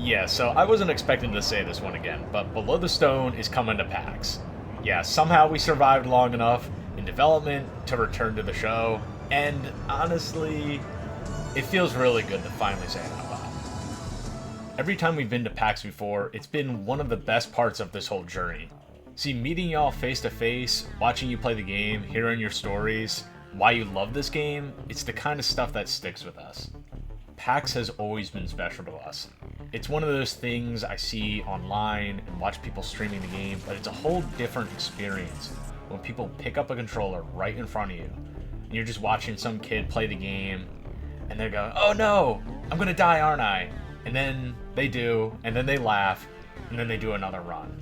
Yeah, so I wasn't expecting to say this one again, but Below the Stone is coming to PAX. Yeah, somehow we survived long enough in development to return to the show, and honestly, it feels really good to finally say it out loud. Every time we've been to PAX before, it's been one of the best parts of this whole journey. See, meeting y'all face to face, watching you play the game, hearing your stories, why you love this game, it's the kind of stuff that sticks with us. PAX has always been special to us. It's one of those things I see online and watch people streaming the game, but it's a whole different experience when people pick up a controller right in front of you, and you're just watching some kid play the game, and they're going, "Oh no, I'm gonna die, aren't I?" And then they do, and then they laugh, and then they do another run.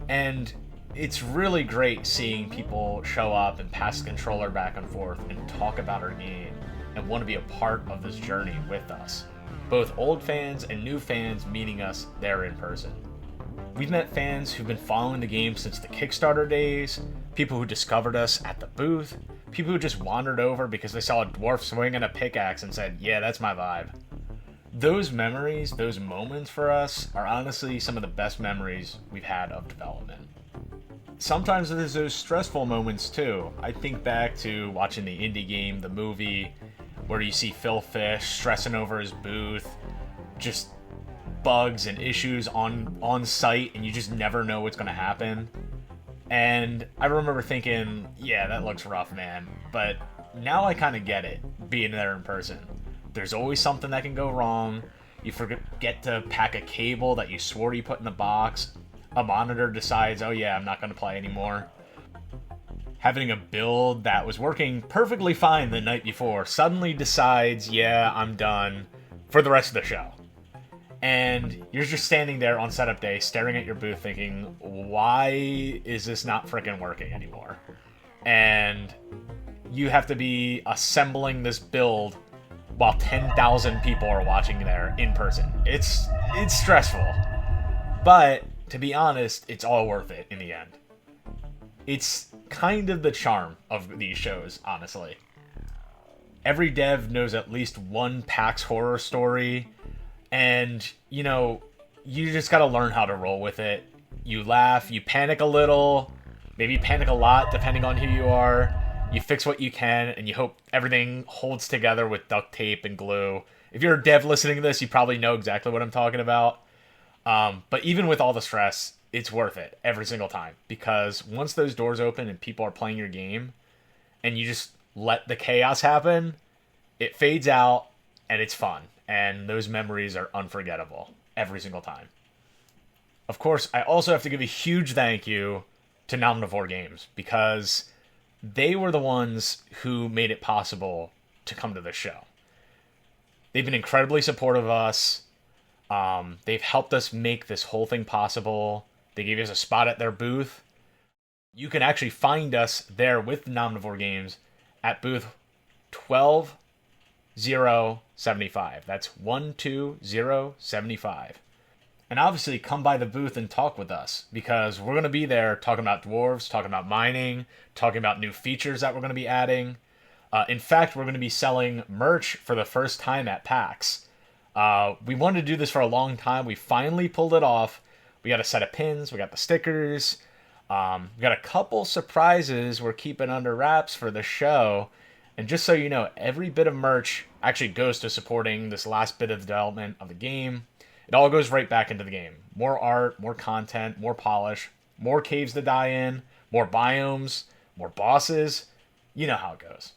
And it's really great seeing people show up and pass the controller back and forth and talk about our game and want to be a part of this journey with us. Both old fans and new fans meeting us there in person. We've met fans who've been following the game since the Kickstarter days, people who discovered us at the booth, people who just wandered over because they saw a dwarf swinging a pickaxe and said, "Yeah, that's my vibe." Those memories, those moments for us, are honestly some of the best memories we've had of development. Sometimes there's those stressful moments too. I think back to watching the indie game, the movie, where you see Phil Fish stressing over his booth, just bugs and issues on site, and you just never know what's going to happen. And I remember thinking, yeah, that looks rough, man. But now I kind of get it, being there in person. There's always something that can go wrong. You forget to pack a cable that you swore you put in the box. A monitor decides, oh yeah, I'm not going to play anymore. Having a build that was working perfectly fine the night before suddenly decides, yeah, I'm done for the rest of the show. And you're just standing there on setup day staring at your booth thinking, why is this not freaking working anymore? And you have to be assembling this build while 10,000 people are watching there in person. It's stressful. But to be honest, it's all worth it in the end. It's kind of the charm of these shows, honestly. Every dev knows at least one PAX horror story, and, you know, you just gotta learn how to roll with it. You laugh, you panic a little, maybe panic a lot, depending on who you are. You fix what you can, and you hope everything holds together with duct tape and glue. If you're a dev listening to this, you probably know exactly what I'm talking about. But even with all the stress, it's worth it every single time, because once those doors open and people are playing your game and you just let the chaos happen, it fades out and it's fun. And those memories are unforgettable every single time. Of course, I also have to give a huge thank you to Nomnivore Games, because they were the ones who made it possible to come to this show. They've been incredibly supportive of us. They've helped us make this whole thing possible. They gave us a spot at their booth. You can actually find us there with Nomnivore Games at booth 12075. That's 12075. And obviously come by the booth and talk with us, because we're going to be there talking about dwarves, talking about mining, talking about new features that we're going to be adding. In fact, we're going to be selling merch for the first time at PAX. We wanted to do this for a long time. We finally pulled it off. We got a set of pins. We got the stickers. We got a couple surprises we're keeping under wraps for the show. And just so you know, every bit of merch actually goes to supporting this last bit of development of the game. It all goes right back into the game. More art, more content, more polish, more caves to die in, more biomes, more bosses. You know how it goes.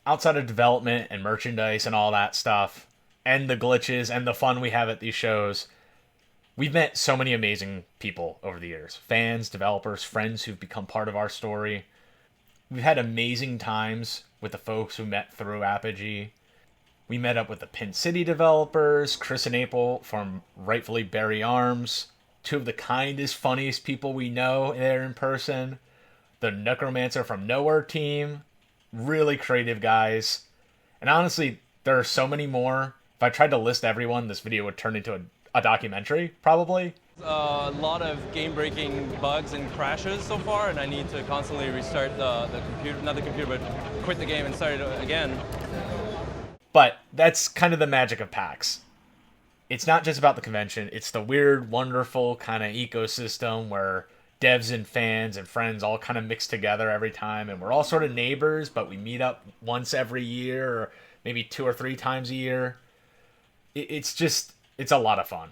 Outside of development and merchandise and all that stuff, and the glitches and the fun we have at these shows, we've met so many amazing people over the years. Fans, developers, friends who've become part of our story. We've had amazing times with the folks who met through Apogee. We met up with the Pin City developers, Chris and April from Rightfully Barry Arms, two of the kindest, funniest people we know there in person, the Necromancer from Nowhere team, really creative guys. And honestly, there are so many more. If I tried to list everyone, this video would turn into a documentary, probably. A lot of game-breaking bugs and crashes so far, and I need to constantly restart the computer, not the computer, but quit the game and start it again. But that's kind of the magic of PAX. it's not just about the convention. It's the weird, wonderful kind of ecosystem where devs and fans and friends all kind of mix together every time, and we're all sort of neighbors, but we meet up once every year or maybe 2 or 3 times a year. It's a lot of fun,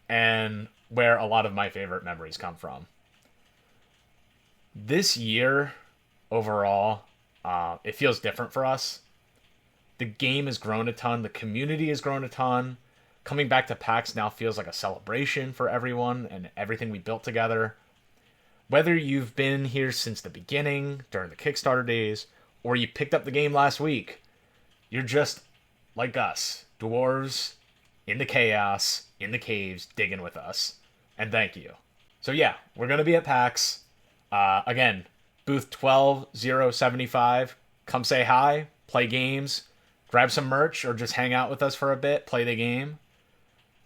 and where a lot of my favorite memories come from. This year, overall, it feels different for us. The game has grown a ton. The community has grown a ton. Coming back to PAX now feels like a celebration for everyone and everything we built together. Whether you've been here since the beginning, during the Kickstarter days, or you picked up the game last week, you're just like us, dwarves in the chaos, in the caves, digging with us. And thank you. So yeah, we're going to be at PAX. Again, booth 12075. Come say hi, play games, grab some merch, or just hang out with us for a bit, play the game.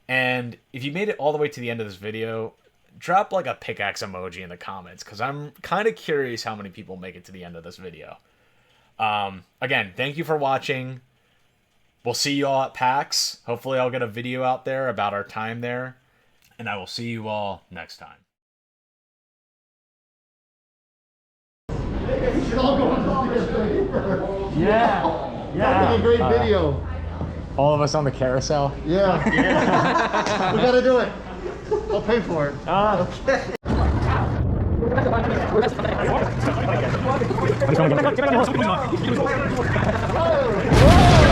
And if you made it all the way to the end of this video, drop like a pickaxe emoji in the comments, because I'm kind of curious how many people make it to the end of this video. Again, thank you for watching. We'll see you all at PAX. Hopefully I'll get a video out there about our time there. And I will see you all next time. Yeah. That'd be a great video. All of us on the carousel. Yeah. We gotta do it. I'll pay for it. Okay.